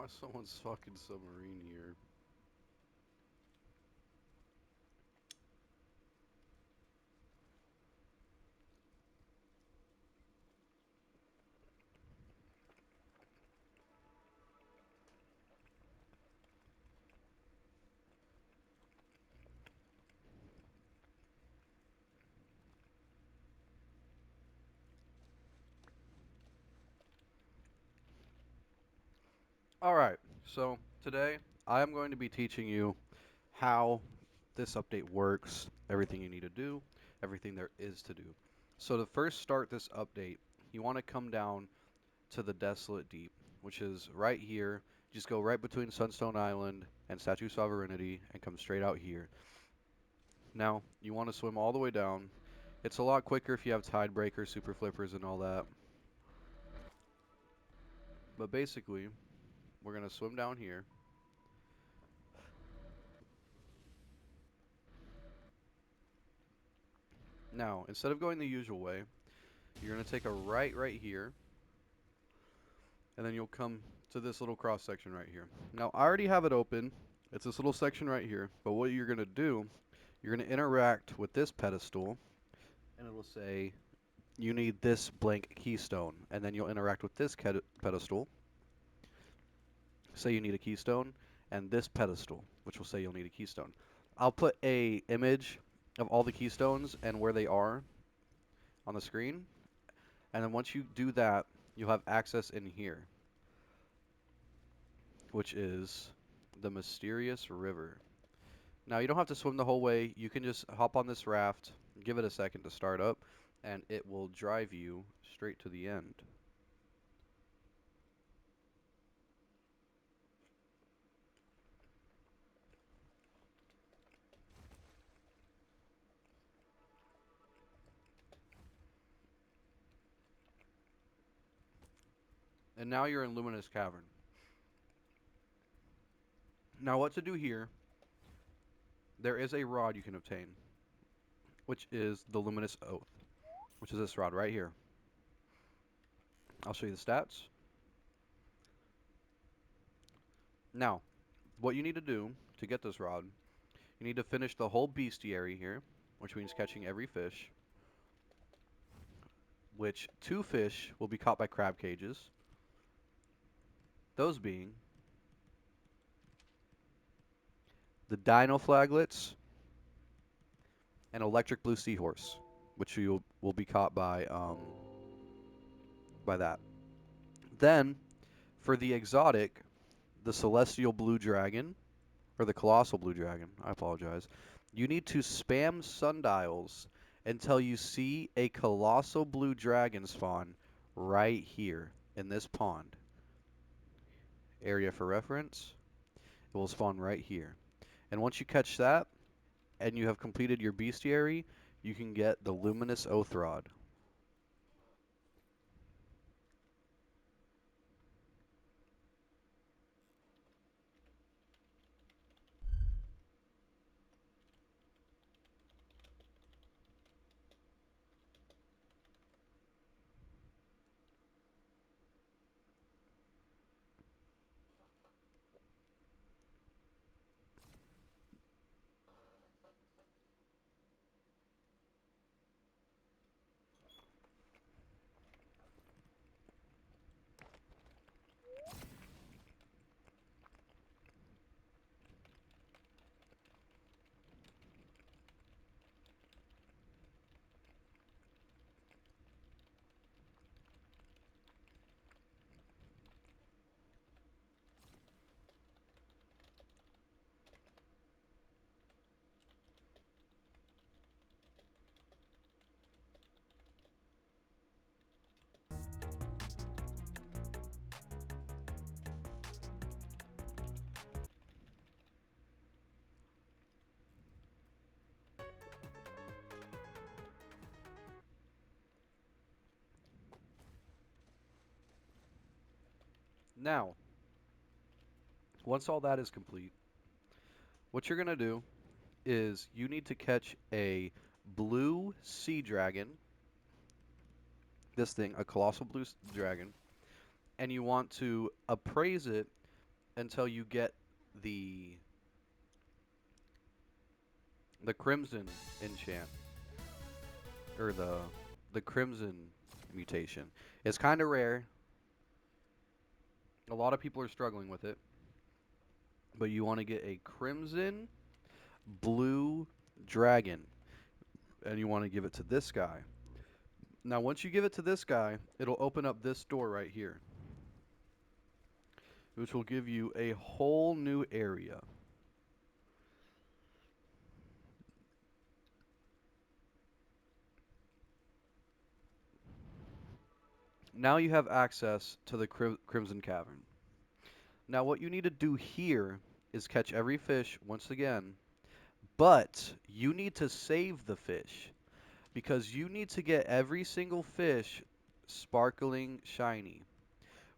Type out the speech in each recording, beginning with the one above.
Why someone's fucking submarine here? Alright, so today I am going to be teaching you how this update works, everything you need to do, everything there is to do. So to first start this update, you want to come down to the Desolate Deep, which is right here. Just go right between Sunstone Island and Statue of Sovereignty and come straight out here. Now, you want to swim all the way down. It's a lot quicker if you have tide breakers, super flippers, and all that. But basically, we're going to swim down here. Now, instead of going the usual way, you're going to take a right here, and then you'll come to this little cross section right here. Now, I already have it open. It's this little section right here. But what you're going to do, you're going to interact with this pedestal, and it'll say, you need this blank keystone. And then you'll interact with this pedestal, say you need a keystone, and this pedestal, which will say you'll need a keystone. I'll put a image of all the keystones and where they are on the screen. And then once you do that, you'll have access in here, which is the Mysterious River. Now, you don't have to swim the whole way. You can just hop on this raft, give it a second to start up, and it will drive you straight to the end. And now you're in Luminous Cavern. Now, what to do here, there is a rod you can obtain, which is the Luminous Oath, which is this rod right here. I'll show you the stats. Now, what you need to do to get this rod, you need to finish the whole bestiary here, which means catching every fish, which 2 fish will be caught by crab cages, those being the dino flaglets and electric blue seahorse, which you will be caught by that. Then, for the exotic, the celestial blue dragon, or the colossal blue dragon, I apologize, you need to spam sundials until you see a colossal blue dragon spawn right here in this pond. Area for reference, it will spawn right here. And once you catch that, and you have completed your bestiary, you can get the Luminous Oath Rod. Now, once all that is complete, what you're going to do is you need to catch a blue sea dragon, this thing, a colossal blue dragon, and you want to appraise it until you get the crimson enchant, or the crimson mutation. It's kind of rare. A lot of people are struggling with it, but you want to get a crimson blue dragon, and you want to give it to this guy. Now, once you give it to this guy, it'll open up this door right here, which will give you a whole new area. Now you have access to the Crimson Cavern. Now, what you need to do here is catch every fish once again, but you need to save the fish because you need to get every single fish sparkling shiny,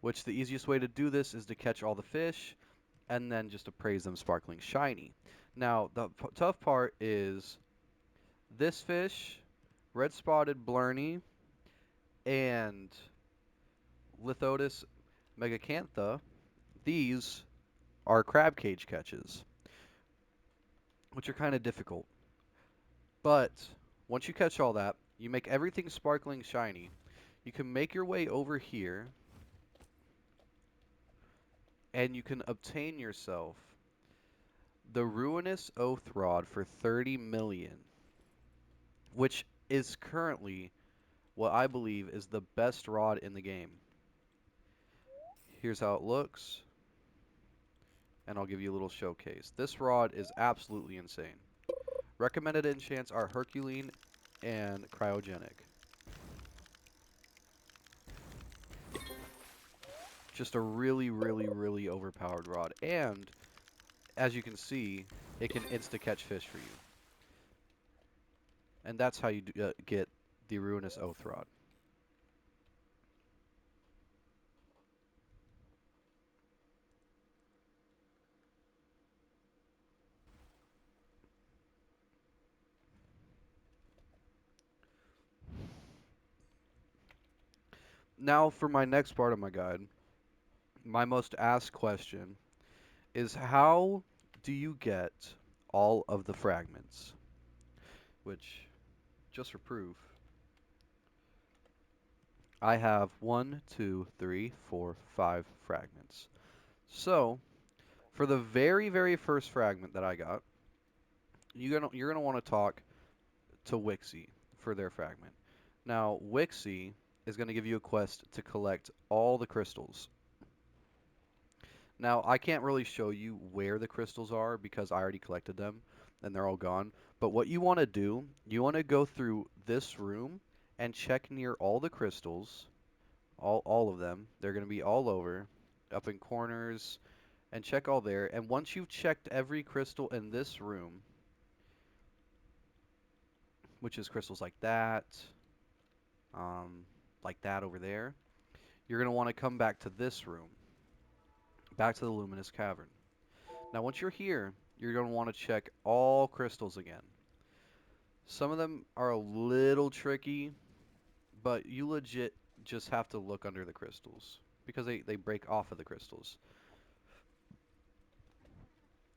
which the easiest way to do this is to catch all the fish and then just appraise them sparkling shiny. Now, the tough part is this fish, red spotted blarney, and Lithotis megacantha, these are crab cage catches, which are kind of difficult. But once you catch all that, you make everything sparkling shiny. You can make your way over here, and you can obtain yourself the Ruinous Oath Rod for 30 million, which is currently what I believe is the best rod in the game. Here's how it looks, and I'll give you a little showcase. This rod is absolutely insane. Recommended enchants are Herculean and Cryogenic. Just a really, really, really overpowered rod. And, as you can see, it can insta-catch fish for you. And that's how you get the Ruinous Oath Rod. Now, for my next part of my guide, my most asked question is how do you get all of the fragments? Which, just for proof, I have 1, 2, 3, 4, 5 fragments. So, for the very, very first fragment that I got, you're gonna want to talk to Wixie for their fragment. Now, Wixie is going to give you a quest to collect all the crystals. Now, I can't really show you where the crystals are because I already collected them and they're all gone. But what you want to do, you want to go through this room and check near all the crystals, all of them. They're going to be all over, up in corners, and check all there. And once you've checked every crystal in this room, which is crystals like that over there, you're going to want to come back to this room, back to the Luminous Cavern. Now, once you're here, you're going to want to check all crystals again. Some of them are a little tricky, but you legit just have to look under the crystals because they break off of the crystals.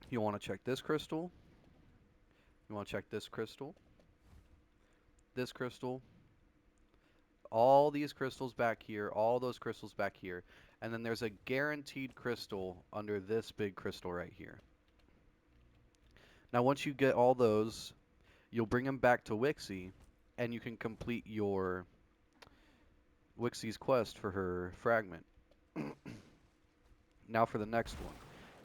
You want to check this crystal. You want to check this crystal. This crystal. All these crystals back here. All those crystals back here. And then there's a guaranteed crystal under this big crystal right here. Now, once you get all those, you'll bring them back to Wixie, and you can complete your Wixie's quest for her fragment. Now for the next one.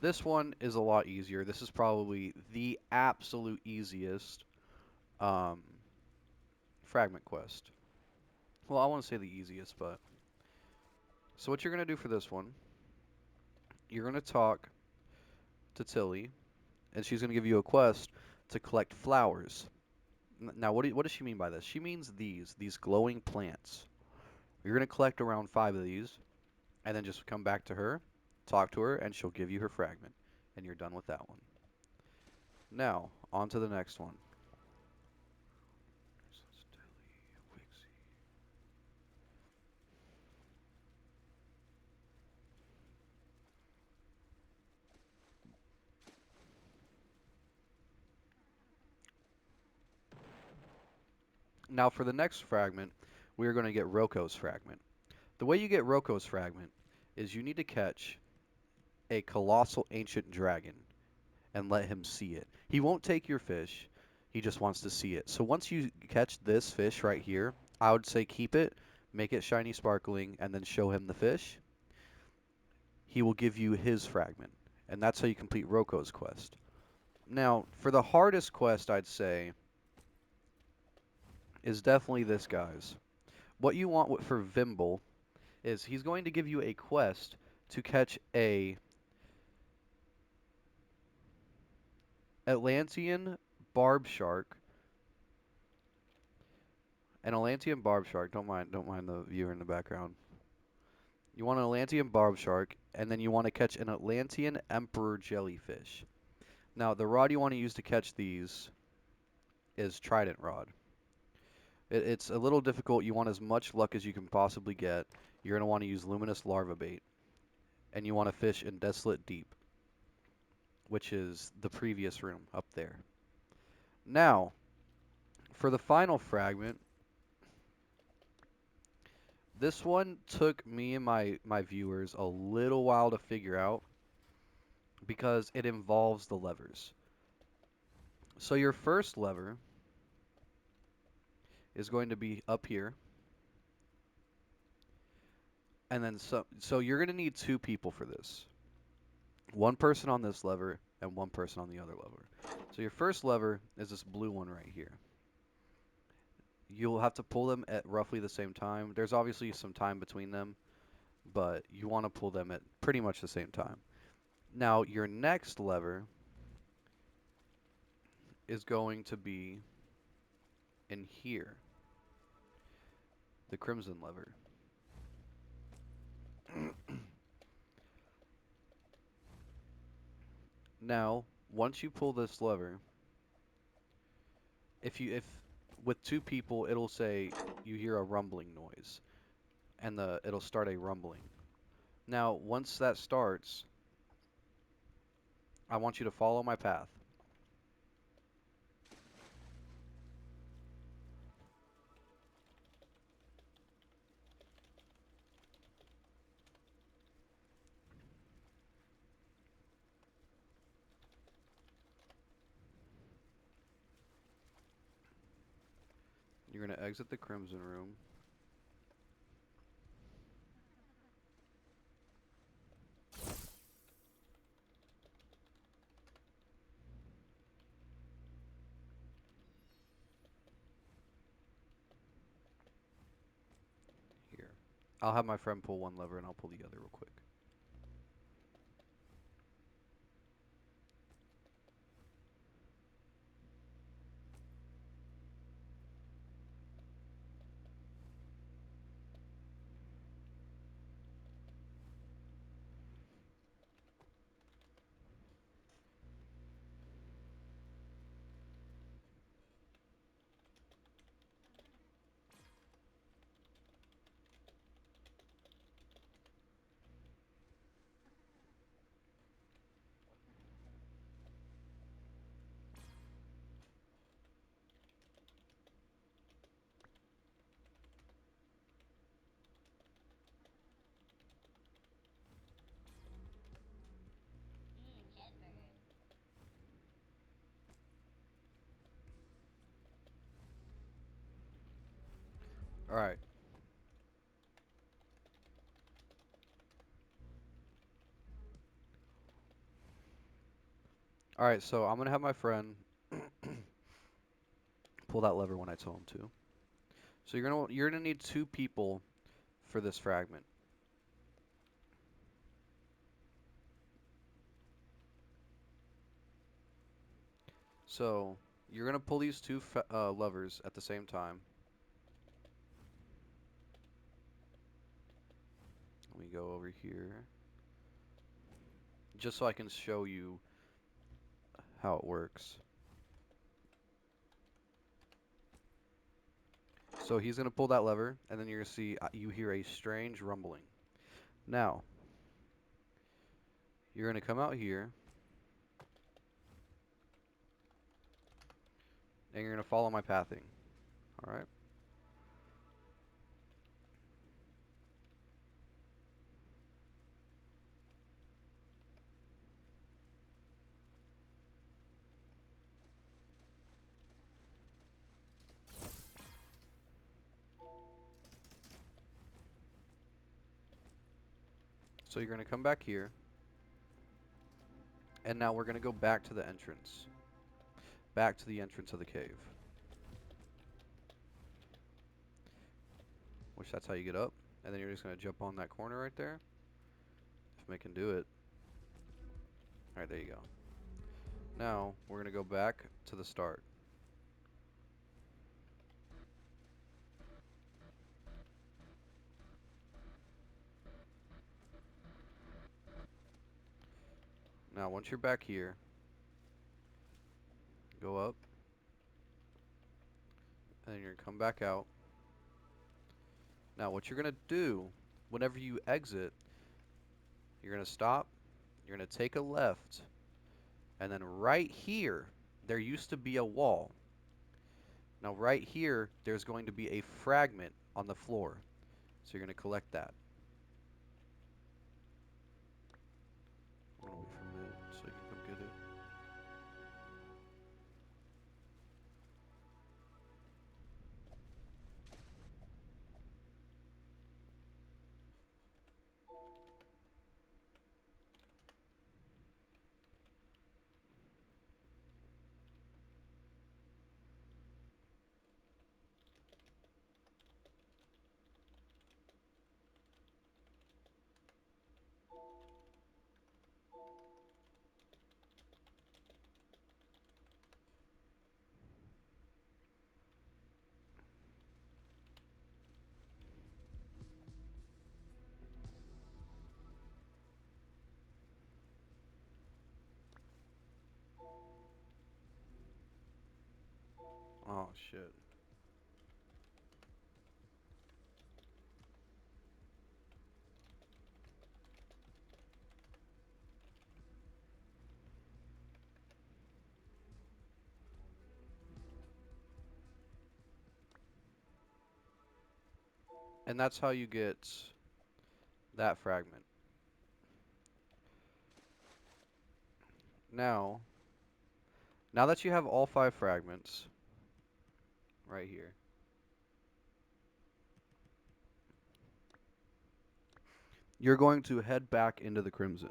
This one is a lot easier. This is probably the absolute easiest fragment quest. Well, I want to say the easiest, but... So what you're going to do for this one, you're going to talk to Tilly, and she's going to give you a quest to collect flowers. Now, what does she mean by this? She means these glowing plants. You're going to collect around 5 of these, and then just come back to her, talk to her, and she'll give you her fragment. And you're done with that one. Now, on to the next one. Now for the next fragment, we are going to get Roko's fragment. The way you get Roko's fragment is you need to catch a colossal ancient dragon and let him see it. He won't take your fish. He just wants to see it. So once you catch this fish right here, I would say keep it, make it shiny sparkling, and then show him the fish. He will give you his fragment. And that's how you complete Roko's quest. Now, for the hardest quest, I'd say, is definitely this guy's. What you want for Vimble is he's going to give you a quest to catch a Atlantean barb shark. An Atlantean barb shark. Don't mind the viewer in the background. You want an Atlantean barb shark, and then you want to catch an Atlantean emperor jellyfish. Now, the rod you want to use to catch these is Trident rod. It's a little difficult. You want as much luck as you can possibly get. You're going to want to use luminous larva bait, and you want to fish in Desolate Deep, which is the previous room up there. Now, for the final fragment, this one took me and my viewers a little while to figure out because it involves the levers. So your first lever is going to be up here, and then so you're going to need two people for this. One person on this lever and one person on the other lever. So your first lever is this blue one right here. You'll have to pull them at roughly the same time. There's obviously some time between them, but you want to pull them at pretty much the same time. Now, your next lever is going to be in here, the crimson lever. Now, once you pull this lever, if with two people, it'll say you hear a rumbling noise, and it'll start a rumbling. Now, once that starts, I want you to follow my path. You're going to exit the crimson room. Here. I'll have my friend pull one lever and I'll pull the other real quick. All right. All right, so I'm going to have my friend pull that lever when I tell him to. So you're going to need two people for this fragment. So you're going to pull these two levers at the same time. Let me go over here. Just so I can show you how it works. So he's going to pull that lever, and then you're going to see you hear a strange rumbling. Now, you're going to come out here, and you're going to follow my pathing. All right? So you're going to come back here. And now we're going to go back to the entrance. Back to the entrance of the cave. Which that's how you get up. And then you're just going to jump on that corner right there. If I can do it. Alright, there you go. Now, we're going to go back to the start. Now, once you're back here, go up. And then you're going to come back out. Now, what you're going to do, whenever you exit, you're going to stop. You're going to take a left. And then right here, there used to be a wall. Now, right here, there's going to be a fragment on the floor. So you're going to collect that. I'm going to wait for a minute so you can come get it. Oh, shit. And that's how you get that fragment. Now that you have all 5 fragments, right here, you're going to head back into the Crimson.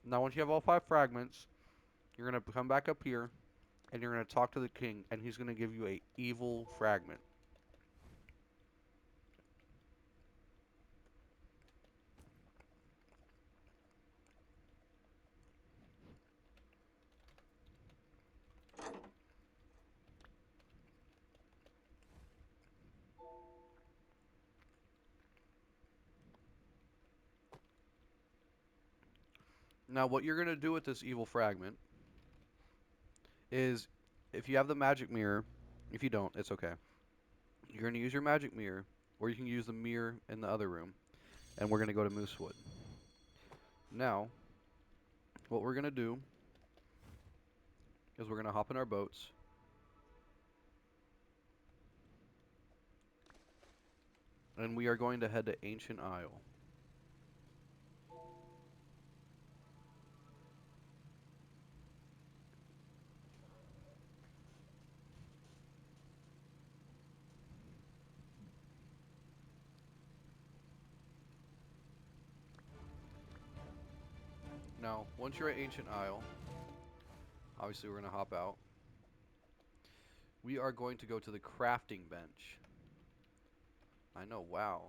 Now, once you have all 5 fragments, you're going to come back up here, and you're going to talk to the king, and he's going to give you a evil fragment. Now, what you're going to do with this evil fragment is, if you have the magic mirror, if you don't, it's okay. You're going to use your magic mirror, or you can use the mirror in the other room, and we're going to go to Moosewood. Now, what we're going to do is we're going to hop in our boats. And we are going to head to Ancient Isle. Now, once you're at Ancient Isle, obviously we're going to hop out. We are going to go to the crafting bench. I know, wow.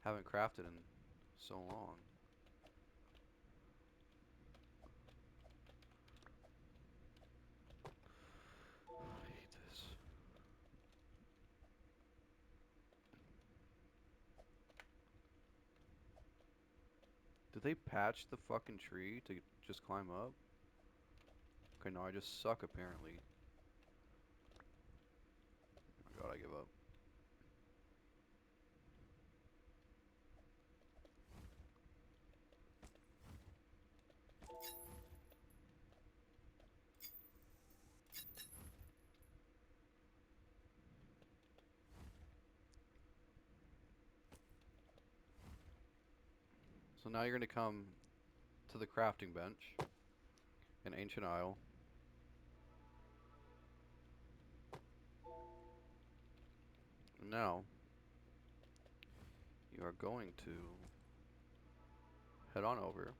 Haven't crafted in so long. I hate this. Did they patch the fucking tree to just climb up? Okay, no, I just suck apparently. Oh God, I give up. So now you're going to come to the crafting bench in Ancient Isle. Now, you are going to head on over.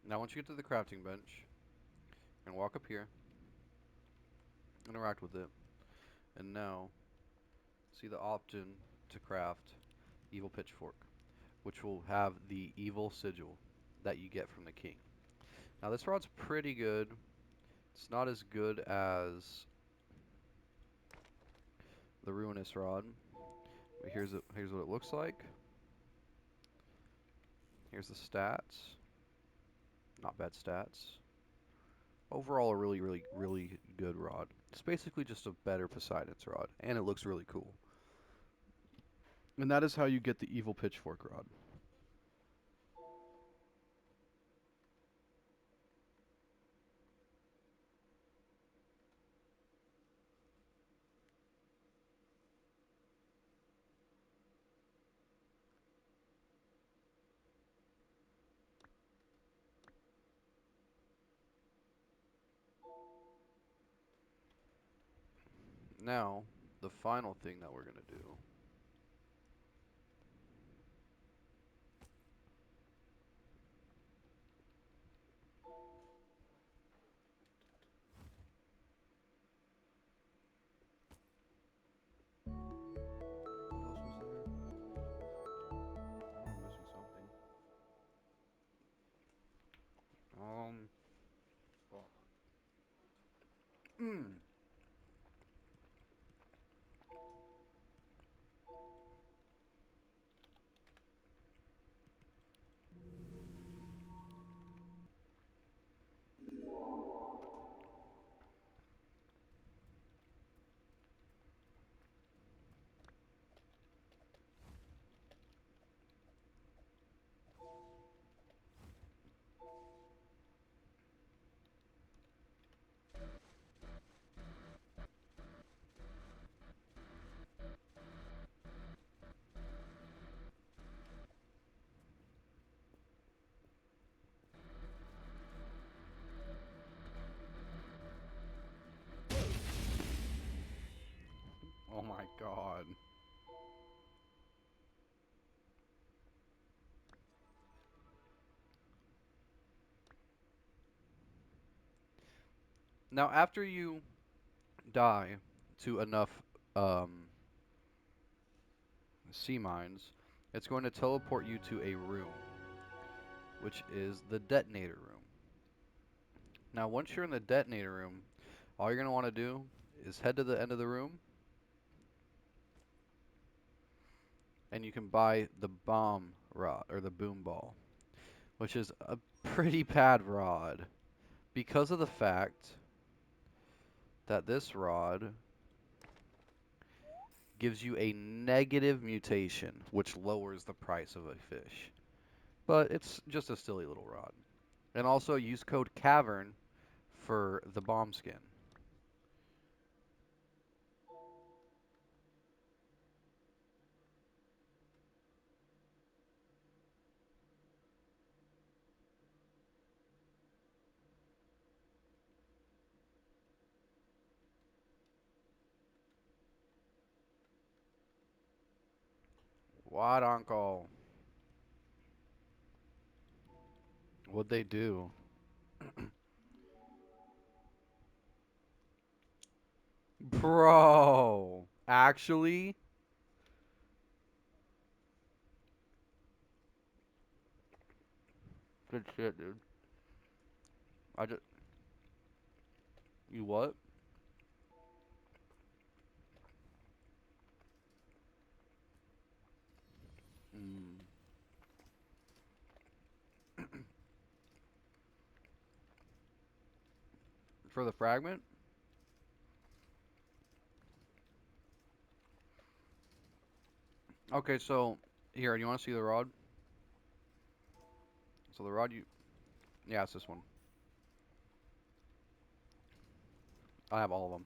Now, once you get to the crafting bench, and walk up here, interact with it, and now see the option to craft Evil Pitchfork, which will have the evil sigil that you get from the king. Now, this rod's pretty good. It's not as good as the Ruinous Rod, but here's what it looks like. Here's the stats. Not bad stats. Overall, a really, really, really good rod. It's basically just a better Poseidon's rod, and it looks really cool. And that is how you get the Evil Pitchfork rod. Now, the final thing that we're going to do what else was there? I'm missing something. Fuck. Oh my god. Now, after you die to enough um, sea mines, it's going to teleport you to a room, which is the detonator room. Now, once you're in the detonator room, all you're going to want to do is head to the end of the room, and you can buy the bomb rod, or the boom ball, which is a pretty bad rod, because of the fact that this rod gives you a negative mutation, which lowers the price of a fish. But it's just a silly little rod. And also use code CAVERN for the bomb skin. What, uncle? What'd they do? Bro, actually? Good shit, dude. I just... You what? For the fragment? Okay, so here, you want to see the rod? So the rod yeah, it's this one. I have all of them.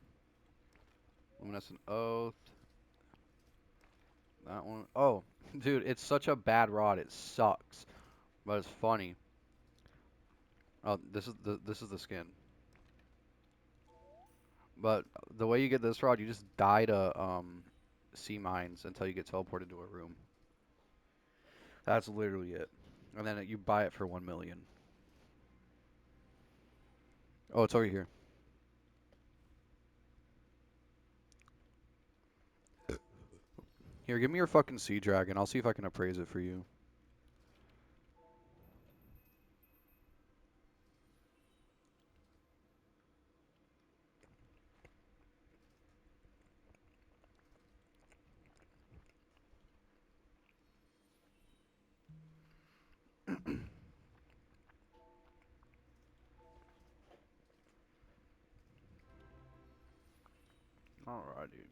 Luminescent Oath. That one. Oh, dude, it's such a bad rod. It sucks, but it's funny. Oh, this is the skin. But the way you get this rod, you just die to sea mines until you get teleported to a room. That's literally it. And then you buy it for 1 million. Oh, it's over here. Here, give me your fucking sea dragon. I'll see if I can appraise it for you. Alrighty.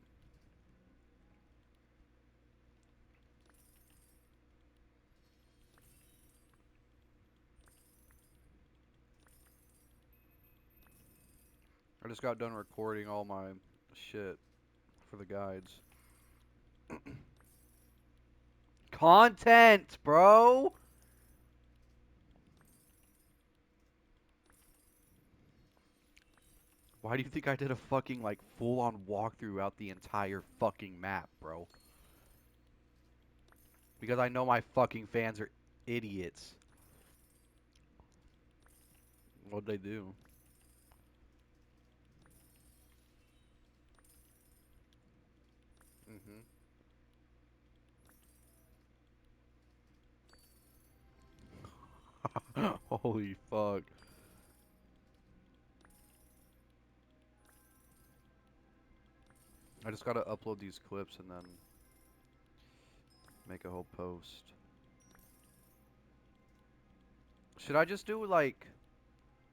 I just got done recording all my shit for the guides. Content, bro! Why do you think I did a fucking, like, full-on walkthrough throughout the entire fucking map, bro? Because I know my fucking fans are idiots. What'd they do? Mm-hmm. Holy fuck. I just gotta upload these clips and then make a whole post. Should I just do, like,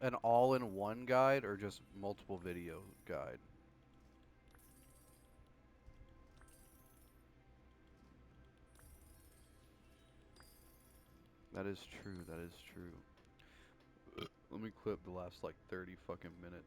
an all-in-one guide or just multiple video guide? That is true, that is true. Let me clip the last, like, 30 fucking minutes.